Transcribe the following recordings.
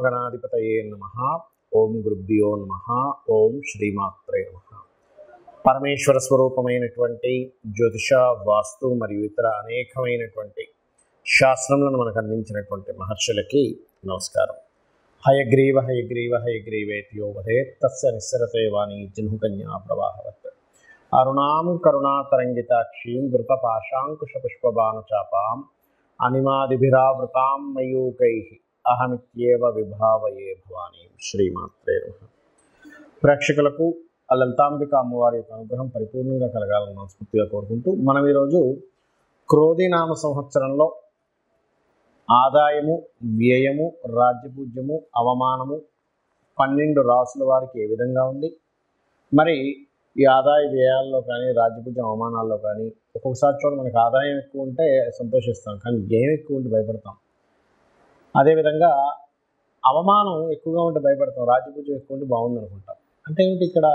శ్రీమహాగణాధిపతయే నమః. ఓం గురుభ్యో నమః. ఓం శ్రీమాత్రే నమః. పరమేశ్వర స్వరూపమైనటువంటి జ్యోతిష, వాస్తు మరియు ఇతర అనేకమైనటువంటి శాస్త్రములను మనకు అందించినటువంటి మహర్షులకి నమస్కారం. హయగ్రీవ హయగ్రీవ హయగ్రీవేత్యో వదేత్ తస్య నిస్సరతే వాణి జిహ్నుకన్యా ప్రవాహవత్. అరుణాం కరుణాతరంగితాక్షీం ధృతపాశాంకుశపుష్పబాణచాపాం అనిమాదిభిరావృతాం మయూకైః అహమిత్యేవ విభావయే భవానీ. శ్రీమాత్రే నమః. ప్రేక్షకులకు ఆ లలితాంబిక అమ్మవారి యొక్క అనుగ్రహం పరిపూర్ణంగా కలగాలని మనస్ఫూర్తిగా కోరుకుంటూ మనం ఈరోజు క్రోధినామ సంవత్సరంలో ఆదాయము, వ్యయము, రాజ్యపూజ్యము, అవమానము 12 రాసుల వారికి ఏ విధంగా ఉంది, మరి ఈ ఆదాయ వ్యయాల్లో కానీ రాజ్యపూజ్యం అవమానాల్లో కానీ ఒక్కొక్కసారి చూడండి మనకు ఆదాయం ఎక్కువ ఉంటే సంతోషిస్తాం, కానీ వ్యయం ఎక్కువ ఉంటే భయపడతాం. అదేవిధంగా అవమానం ఎక్కువగా ఉంటే భయపడతాం, రాజ్యపూజ్యం ఎక్కువ ఉంటే బాగుంది అనుకుంటాం. అంటే ఏమిటి ఇక్కడ?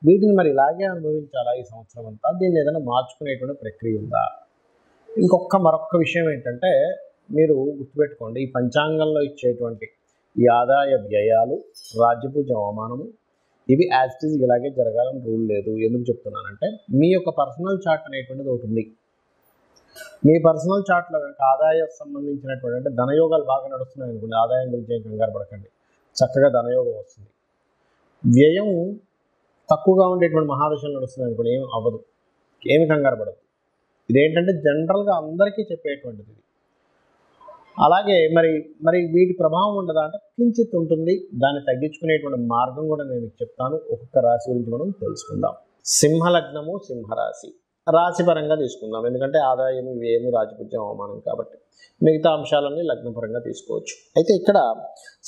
వీటిని మరి ఇలాగే అనుభవించాలా ఈ సంవత్సరం అంతా? దీన్ని ఏదైనా మార్చుకునేటువంటి ప్రక్రియ ఉందా? మరొక విషయం ఏంటంటే, మీరు గుర్తుపెట్టుకోండి, ఈ పంచాంగంలో ఇచ్చేటువంటి ఈ ఆదాయ వ్యయాలు, రాజ్యపూజ్యం అవమానము ఇవి యాజ్ ఇట్ ఈజ్ ఇలాగే జరగాలని రూల్ లేదు. ఎందుకు చెప్తున్నానంటే, మీ యొక్క పర్సనల్ చార్ట్ అనేటువంటిది ఒకటి ఉంది. మీ పర్సనల్ చార్ట్లో కనుక ఆదాయం సంబంధించినటువంటి అంటే ధనయోగాలు బాగా నడుస్తున్నాయి అనుకోండి, ఆదాయం గురించి ఏం కంగారు పడకండి, చక్కగా ధనయోగం వస్తుంది. వ్యయం తక్కువగా ఉండేటువంటి మహాదశలు నడుస్తున్నాయి అనుకోండి, ఏం అవ్వదు, ఏమి కంగారు పడదు. ఇదేంటంటే జనరల్గా అందరికీ చెప్పేటువంటిది ఇది. అలాగే మరి వీటి ప్రభావం ఉండదా అంటే కించిత్ ఉంటుంది. దాన్ని తగ్గించుకునేటువంటి మార్గం కూడా నేను మీకు చెప్తాను. ఒక్కొక్క రాశి గురించి మనం తెలుసుకుందాం. సింహలగ్నము, సింహరాశి రాశి పరంగా తీసుకుందాం, ఎందుకంటే ఆదాయము, వ్యయము, రాజపూజ్యం, అవమానం కాబట్టి మిగతా అంశాలన్నీ లగ్నపరంగా తీసుకోవచ్చు. అయితే ఇక్కడ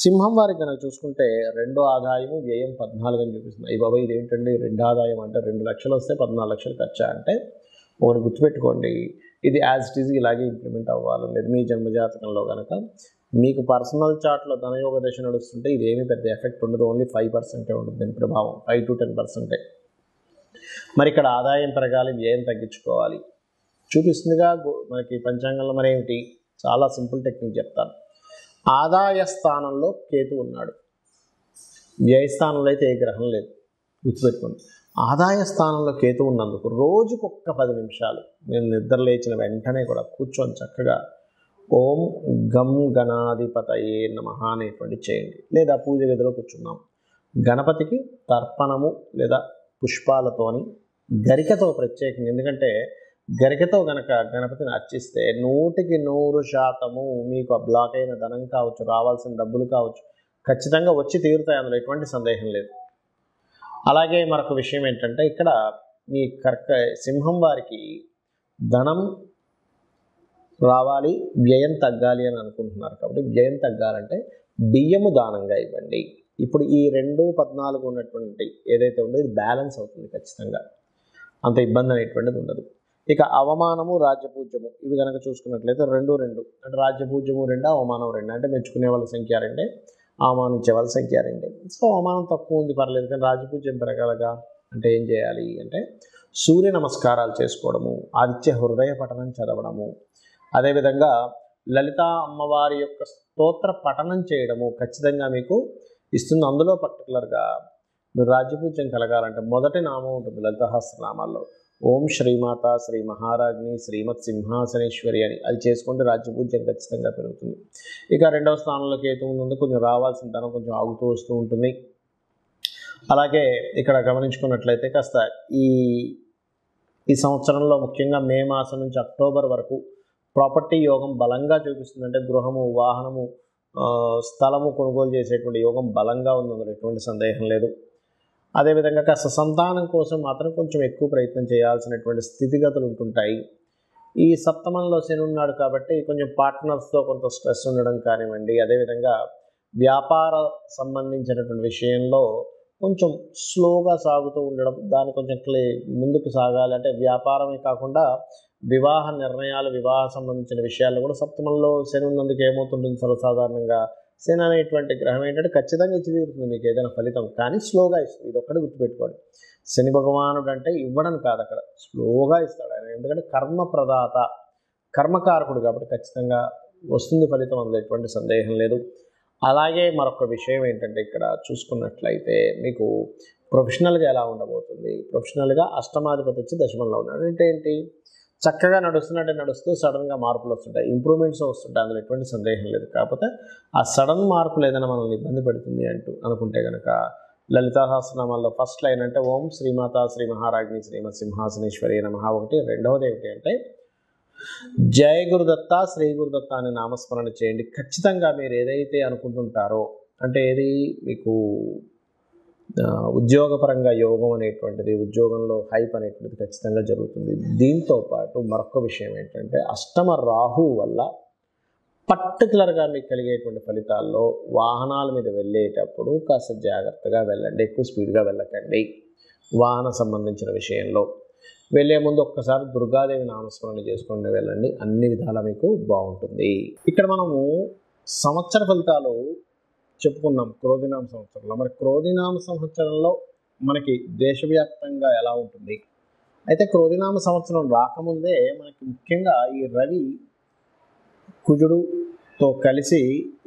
సింహం వారికి కనుక చూసుకుంటే 2 ఆదాయము, వ్యయం 14 అని చూపిస్తుంది. ఈ బాబా ఇదేంటండి 2 ఆదాయం అంటే 2 లక్షలు వస్తే 14 లక్షలు ఖర్చా అంటే, ఒకటి గుర్తుపెట్టుకోండి, ఇది యాజ్ ఇట్ ఈజ్ ఇలాగే ఇంప్లిమెంట్ అవ్వాలనేది మీ జన్మజాతకంలో కనుక మీకు పర్సనల్ చార్ట్లో ధనయోగ దశ నడుస్తుంటే ఇదేమీ పెద్ద ఎఫెక్ట్ ఉండదు. ఓన్లీ 5% ఉంటుంది దీని ప్రభావం, 5 to 10%. మరి ఇక్కడ ఆదాయం పెరగాలి, వ్యయం తగ్గించుకోవాలి చూపిస్తుందిగా మనకి పంచాంగంలో. మరి ఏమిటి? చాలా సింపుల్ టెక్నిక్ చెప్తాను. ఆదాయ స్థానంలో కేతు ఉన్నాడు, వ్యయ స్థానంలో అయితే ఏ గ్రహం లేదు. గుర్తుపెట్టుకోండి, ఆదాయ స్థానంలో కేతు ఉన్నందుకు రోజుకు 10 నిమిషాలు నేను నిద్ర లేచిన వెంటనే కూడా కూర్చొని చక్కగా ఓం గం గణాధిపతయే నమః అనేటువంటి చేయండి. లేదా పూజ గదిలో కూర్చున్నాం, గణపతికి తర్పణము లేదా పుష్పాలతోని, గరికతో ప్రత్యేకంగా, ఎందుకంటే గరికతో గనక గణపతిని అర్చిస్తే 100% మీకు ఆ బ్లాక్ అయిన ధనం కావచ్చు, రావాల్సిన డబ్బులు కావచ్చు, ఖచ్చితంగా వచ్చి తీరుతాయి, అందులో ఎటువంటి సందేహం లేదు. అలాగే మరొక విషయం ఏంటంటే, ఇక్కడ మీ సింహం వారికి ధనం రావాలి, వ్యయం తగ్గాలి అని అనుకుంటున్నారు కాబట్టి, వ్యయం తగ్గాలంటే బియ్యము దానంగా ఇవ్వండి. ఇప్పుడు ఈ 2-14 ఉన్నటువంటి ఏదైతే ఉందో ఇది బ్యాలెన్స్ అవుతుంది ఖచ్చితంగా, అంత ఇబ్బంది అనేటువంటిది ఉండదు. ఇక అవమానము, రాజ్యపూజ్యము ఇవి కనుక చూసుకున్నట్లయితే 2 అంటే రాజ్యపూజ్యము 2, అవమానం 2. అంటే మెచ్చుకునే వాళ్ళ సంఖ్య 2, అవమానించే వాళ్ళ సంఖ్య 2. సో అవమానం తక్కువ ఉంది పర్లేదు, కానీ రాజపూజ్యం పెరగలగా అంటే ఏం చేయాలి అంటే సూర్య నమస్కారాలు చేసుకోవడము, ఆదిత్య హృదయ పఠనం చదవడము, అదేవిధంగా లలితా అమ్మవారి యొక్క స్తోత్ర పఠనం చేయడము ఖచ్చితంగా మీకు ఇస్తుంది. అందులో పర్టికులర్గా మీరు రాజ్యపూజ్యం కలగాలంటే మొదటి నామం ఉంటుంది లలితసహస్రనామాల్లో, ఓం శ్రీమాత శ్రీ మహారాజ్ని శ్రీమత్ సింహాసనేశ్వరి అని, అది చేసుకుంటే రాజ్యపూజ్యం ఖచ్చితంగా పెరుగుతుంది. ఇక 2వ స్థానంలో కేతు ఉన్నందుకు కొంచెం రావాల్సిన ధనం కొంచెం ఆగుతూ వస్తూ ఉంటుంది. అలాగే ఇక్కడ గమనించుకున్నట్లయితే కాస్త ఈ సంవత్సరంలో ముఖ్యంగా మే మాసం నుంచి అక్టోబర్ వరకు ప్రాపర్టీ యోగం బలంగా చూపిస్తుంది. అంటే గృహము, వాహనము, స్థలము కొనుగోలు చేసేటువంటి యోగం బలంగా ఉంది, అందులో ఎటువంటి సందేహం లేదు. అదేవిధంగా కాస్త సంతానం కోసం మాత్రం కొంచెం ఎక్కువ ప్రయత్నం చేయాల్సినటువంటి స్థితిగతులు ఉంటుంటాయి. ఈ సప్తమంలో శని ఉన్నాడు కాబట్టి కొంచెం పార్ట్నర్స్తో కొంత స్ట్రెస్ ఉండడం కానివ్వండి, అదేవిధంగా వ్యాపార సంబంధించినటువంటి విషయంలో కొంచెం స్లోగా సాగుతూ ఉండడం, దాన్ని కొంచెం ముందుకు సాగాలి అంటే వ్యాపారమే కాకుండా వివాహ నిర్ణయాలు, వివాహ సంబంధించిన విషయాల్లో కూడా సప్తమంలో శని ఉన్నందుకు ఏమవుతుంటుంది, సర్వసాధారణంగా శని అనేటువంటి గ్రహం ఏంటంటే ఖచ్చితంగా ఇచ్చి తీరుతుంది మీకు ఏదైనా ఫలితం, కానీ స్లోగా ఇస్తుంది. ఇది ఒక్కటి గుర్తుపెట్టుకోండి. శని భగవానుడు అంటే ఇవ్వడం కాదు, అక్కడ స్లోగా ఇస్తాడు ఆయన. ఎందుకంటే కర్మ ప్రదాత, కర్మకారకుడు కాబట్టి ఖచ్చితంగా వస్తుంది ఫలితం, అందులో ఎటువంటి సందేహం లేదు. అలాగే మరొక విషయం ఏంటంటే ఇక్కడ చూసుకున్నట్లయితే మీకు ప్రొఫెషనల్గా ఎలా ఉండబోతుంది, ప్రొఫెషనల్గా అష్టమాధిపతి వచ్చి దశమంలో ఉన్నాడు అంటే ఏంటి, చక్కగా నడుస్తూ సడన్గా మార్పులు వస్తుంటాయి, ఇంప్రూవ్మెంట్స్ వస్తుంటాయి, అందులో ఎటువంటి సందేహం లేదు. కాకపోతే ఆ సడన్ మార్పులు ఏదైనా మనల్ని ఇబ్బంది పెడుతుంది అనుకుంటే కనుక లలితా సహస్రనామాల్లో ఫస్ట్ లైన్ అంటే ఓం శ్రీమాత శ్రీ మహారాజ్ని శ్రీమత్ సింహాసనేశ్వరి నమః ఒకటి. రెండవది ఏమిటి అంటే జయ గురుదత్త శ్రీ గురుదత్త అనే నామస్మరణ చేయండి. ఖచ్చితంగా మీరు ఏదైతే అనుకుంటుంటారో అంటే ఏది మీకు ఉద్యోగపరంగా యోగం అనేటువంటిది, ఉద్యోగంలో హైప్ అనేటువంటిది ఖచ్చితంగా జరుగుతుంది. దీంతో పాటు మరొక విషయం ఏంటంటే అష్టమ రాహు వల్ల పర్టికులర్గా మీకు కలిగేటువంటి ఫలితాల్లో వాహనాల మీద వెళ్ళేటప్పుడు కాస్త జాగ్రత్తగా వెళ్ళండి, ఎక్కువ స్పీడ్గా వెళ్ళకండి. వాహన సంబంధించిన విషయంలో వెళ్ళే ముందు ఒక్కసారి దుర్గాదేవి నామస్మరణ చేసుకొని వెళ్ళండి, అన్ని విధాలా మీకు బాగుంటుంది. ఇక్కడ మనము సంవత్సర ఫలితాలు చెప్పుకున్నాం క్రోధినామ సంవత్సరంలో. మరి క్రోధినామ సంవత్సరంలో మనకి దేశవ్యాప్తంగా ఎలా ఉంటుంది అయితే క్రోధినామ సంవత్సరం రాకముందే మనకి ముఖ్యంగా ఈ రవి కుజుడుతో కలిసి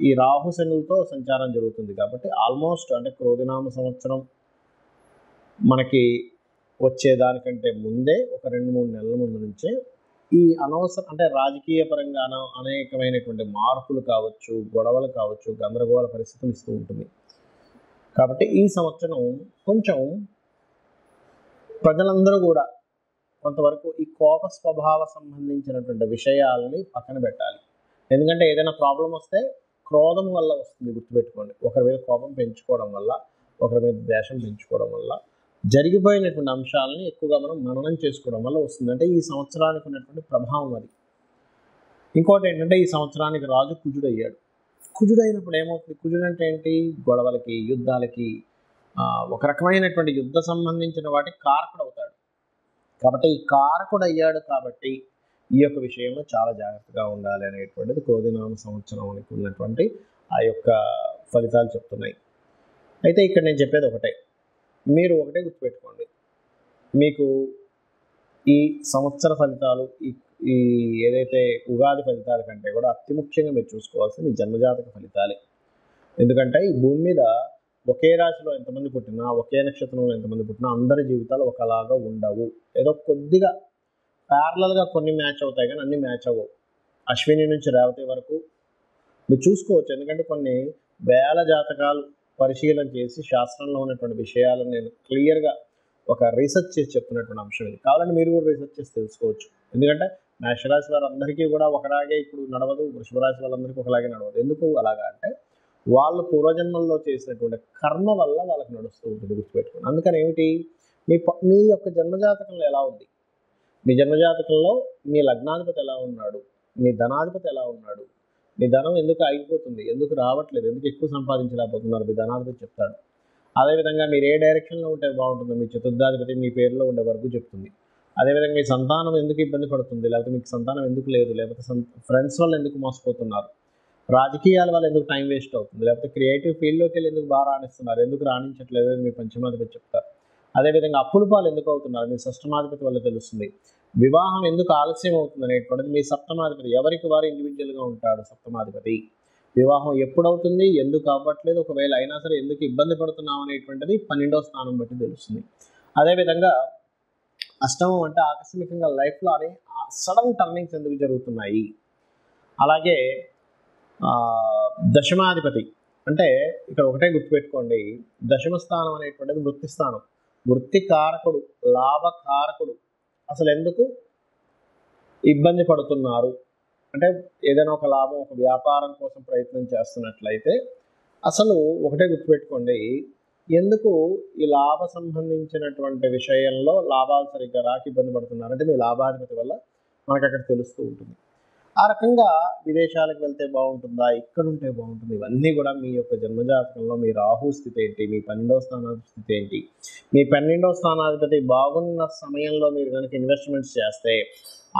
ఈ రాహు శనులతో సంచారం జరుగుతుంది. కాబట్టి ఆల్మోస్ట్ అంటే క్రోధినామ సంవత్సరం మనకి వచ్చేదానికంటే ముందే ఒక 2-3 నెలల ముందు నుంచే ఈ అనవసరం అంటే రాజకీయ పరంగా అనేకమైనటువంటి మార్పులు కావచ్చు, గొడవలు కావచ్చు, గందరగోళ పరిస్థితులు ఇస్తూ ఉంటుంది. కాబట్టి ఈ సంవత్సరం కొంచెం ప్రజలందరూ కూడా కొంతవరకు ఈ కోప స్వభావ సంబంధించినటువంటి విషయాలని పక్కన పెట్టాలి. ఎందుకంటే ఏదైనా ప్రాబ్లం వస్తే క్రోధం వల్ల వస్తుంది, గుర్తుపెట్టుకోండి. ఒకరి మీద కోపం పెంచుకోవడం వల్ల, ఒకరి మీద ద్వేషం పెంచుకోవడం వల్ల జరిగిపోయినటువంటి అంశాలని ఎక్కువగా మనం మననం చేసుకోవడం వల్ల వస్తుంది. అంటే ఈ సంవత్సరానికి ఉన్నటువంటి ప్రభావం అది. ఇంకోటి ఏంటంటే ఈ సంవత్సరానికి రాజు కుజుడయ్యాడు. కుజుడైనప్పుడు ఏమవుతుంది, కుజుడు అంటే ఏంటి, గొడవలకి, యుద్ధాలకి, ఒక రకమైనటువంటి యుద్ధ సంబంధించిన వాటికి కారకుడు అవుతాడు. కాబట్టి ఈ కారకుడు అయ్యాడు కాబట్టి ఈ యొక్క విషయంలో చాలా జాగ్రత్తగా ఉండాలి అనేటువంటిది క్రోధినామ సంవత్సరానికి ఉన్నటువంటి ఆ యొక్క ఫలితాలు చెప్తున్నాయి. అయితే ఇక్కడ నేను చెప్పేది ఒకటే, మీరు ఒకటే గుర్తుపెట్టుకోండి, మీకు ఈ సంవత్సర ఫలితాలు ఈ ఏదైతే ఉగాది ఫలితాల కంటే కూడా అతి ముఖ్యంగా మీరు చూసుకోవాల్సింది జన్మజాతక ఫలితాలే. ఎందుకంటే ఈ భూమి మీద ఒకే రాశిలో ఎంతమంది పుట్టినా, ఒకే నక్షత్రంలో ఎంతమంది పుట్టినా అందరి జీవితాలు ఒకలాగా ఉండవు. ఏదో కొద్దిగా ప్యారలల్గా కొన్ని మ్యాచ్ అవుతాయి కానీ అన్ని మ్యాచ్ అవ్వవు. అశ్విని నుంచి రేవతి వరకు మీరు చూసుకోవచ్చు. ఎందుకంటే కొన్ని వేల జాతకాలు పరిశీలన చేసి శాస్త్రంలో ఉన్నటువంటి విషయాలను నేను క్లియర్గా ఒక రీసెర్చ్ చేసి చెప్తున్నటువంటి అంశం ఇది. కావాలంటే మీరు కూడా రీసెర్చ్ చేసి తెలుసుకోవచ్చు. ఎందుకంటే మేషరాశి వారందరికీ కూడా ఒకలాగే ఇప్పుడు నడవదు, వృషభ రాశి వాళ్ళందరికీ ఒకలాగే నడవదు. ఎందుకు అలాగా అంటే వాళ్ళు పూర్వజన్మల్లో చేసినటువంటి కర్మ వల్ల వాళ్ళకి నడుస్తూ ఉంటుంది, గుర్తుపెట్టుకోండి. అందుకని ఏమిటి, మీ యొక్క జన్మజాతకంలో ఎలా ఉంది, మీ జన్మజాతకంలో మీ లగ్నాధిపతి ఎలా ఉన్నాడు, మీ ధనాధిపతి ఎలా ఉన్నాడు, మీ ధనం ఎందుకు ఆగిపోతుంది, ఎందుకు రావట్లేదు, ఎందుకు ఎక్కువ సంపాదించలేకపోతున్నారు, మీ ధనాధిపతి చెప్తాడు. అదేవిధంగా మీరు ఏ డైరెక్షన్లో ఉంటే బాగుంటుందో మీ చతుర్థాధిపతి మీ పేరులో ఉండే వరకు చెప్తుంది. అదేవిధంగా మీ సంతానం ఎందుకు ఇబ్బంది పడుతుంది, లేకపోతే మీకు సంతానం ఎందుకు లేదు, లేకపోతే ఫ్రెండ్స్ వల్ల ఎందుకు మోసపోతున్నారు, రాజకీయాల వల్ల ఎందుకు టైం వేస్ట్ అవుతుంది, లేకపోతే క్రియేటివ్ ఫీల్డ్లోకి వెళ్ళి ఎందుకు బాగా రాణిస్తున్నారు, ఎందుకు రాణించట్లేదు అని మీ పంచమాధిపతి చెప్తారు. అదేవిధంగా అప్పుల పాలు ఎందుకు అవుతున్నారు, మీ షష్టమాధిపతి వల్ల తెలుస్తుంది. వివాహం ఎందుకు ఆలస్యం అవుతుంది అనేటువంటిది మీ సప్తమాధిపతి, ఎవరికి వారు ఇండివిజువల్గా ఉంటాడు సప్తమాధిపతి. వివాహం ఎప్పుడవుతుంది, ఎందుకు అవ్వట్లేదు, ఒకవేళ అయినా సరే ఎందుకు ఇబ్బంది పడుతున్నాం అనేటువంటిది 12వ స్థానం బట్టి తెలుస్తుంది. అదేవిధంగా అష్టమం అంటే ఆకస్మికంగా లైఫ్లో అనే సడన్ టర్నింగ్స్ ఎందుకు జరుగుతున్నాయి. అలాగే దశమాధిపతి అంటే ఇక్కడ ఒకటే గుర్తుపెట్టుకోండి, దశమ స్థానం అనేటువంటిది వృత్తి స్థానం, వృత్తి కారకుడు, లాభకారకుడు. అసలు ఎందుకు ఇబ్బంది పడుతున్నారు అంటే ఏదైనా ఒక లాభం, ఒక వ్యాపారం కోసం ప్రయత్నం చేస్తున్నట్లయితే అసలు ఒకటే గుర్తుపెట్టుకోండి, ఎందుకు ఈ లాభ సంబంధించినటువంటి విషయంలో లాభాలు సరిగ్గా రాక ఇబ్బంది పడుతున్నారు అంటే మీ లాభాధిపతి వల్ల మనకు అక్కడ తెలుస్తూ ఉంటుంది. ఆ రకంగా విదేశాలకు వెళ్తే బాగుంటుందా, ఇక్కడ ఉంటే బాగుంటుంది, ఇవన్నీ కూడా మీ యొక్క జన్మజాతకంలో మీ రాహు స్థితి ఏంటి, మీ 12వ స్థానాధిపతి స్థితి ఏంటి, మీ 12వ స్థానాధిపతి బాగున్న సమయంలో మీరు కనుక ఇన్వెస్ట్మెంట్స్ చేస్తే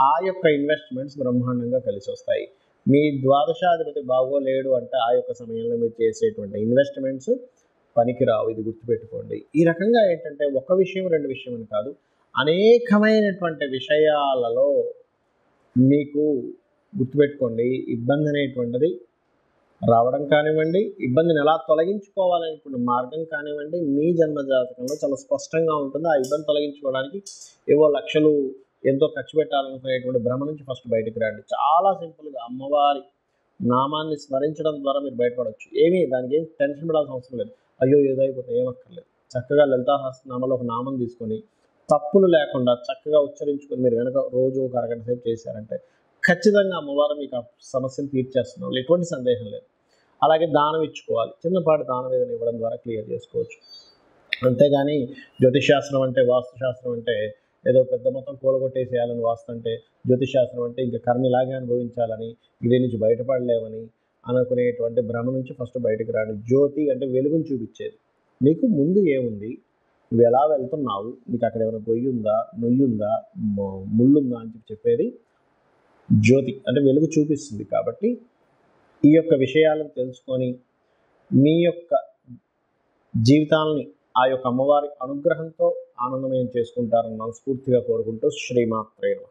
ఆ యొక్క ఇన్వెస్ట్మెంట్స్ బ్రహ్మాండంగా కలిసి వస్తాయి. మీ ద్వాదశాధిపతి బాగోలేడు అంటే ఆ యొక్క సమయంలో మీరు చేసేటువంటి ఇన్వెస్ట్మెంట్స్ పనికిరావు, ఇది గుర్తుపెట్టుకోండి. ఈ రకంగా ఏంటంటే ఒక విషయం రెండు విషయం అని కాదు, అనేకమైనటువంటి విషయాలలో మీకు గుర్తుపెట్టుకోండి ఇబ్బంది అనేటువంటిది రావడం కానివ్వండి, ఇబ్బందిని ఎలా తొలగించుకోవాలనేటువంటి మార్గం కానివ్వండి, మీ జన్మ జాతకంలో చాలా స్పష్టంగా ఉంటుంది. ఆ ఇబ్బంది తొలగించుకోవడానికి ఏవో లక్షలు ఎంతో ఖర్చు పెట్టాలనుకునేటువంటి భ్రమ నుంచి ఫస్ట్ బయటికి రండి. చాలా సింపుల్గా అమ్మవారి నామాన్ని స్మరించడం ద్వారా మీరు బయటపడవచ్చు. దానికి ఏం టెన్షన్ పడాల్సిన అవసరం లేదు. అయ్యో ఏదో అయిపోతే ఏమక్కర్లేదు. చక్కగా లలితా సహస్రనామాలో ఒక నామం తీసుకొని తప్పులు లేకుండా చక్కగా ఉచ్చరించుకొని మీరు కనుక రోజు ఒక అరగంట సేపు చేశారంటే ఖచ్చితంగా అమ్మవారు మీకు ఆ సమస్యను తీర్చేస్తున్నాం, ఎటువంటి సందేహం లేదు. అలాగే దానం ఇచ్చుకోవాలి. చిన్నపాటి దానం ఏదైనా ఇవ్వడం ద్వారా క్లియర్ చేసుకోవచ్చు. అంతేగాని జ్యోతిషాస్త్రం అంటే, వాస్తుశాస్త్రం అంటే ఏదో పెద్ద మొత్తం కూలగొట్టేసేయాలని వాస్తు అంటే, జ్యోతిషాస్త్రం అంటే ఇంకా కర్మ ఇలాగే అనుభవించాలని, దీని నుంచి బయటపడలేమని అనుకునేటువంటి భ్రమ నుంచి ఫస్ట్ బయటకు రాండి. జ్యోతి అంటే వెలుగుని చూపించేది. మీకు ముందు ఏముంది, నువ్వు ఎలా వెళ్తున్నావు, నీకు అక్కడ ఏమైనా గొయ్యి ఉందా, నొయ్యి ఉందా, ముళ్ళుందా అని చెప్పేది జ్యోతి. అంటే వెలుగు చూపిస్తుంది. కాబట్టి ఈ యొక్క విషయాలను తెలుసుకొని మీ యొక్క జీవితాలని ఆ యొక్క అమ్మవారి అనుగ్రహంతో ఆనందమయం చేసుకుంటారని మనస్ఫూర్తిగా కోరుకుంటూ శ్రీమాత్రే నమః.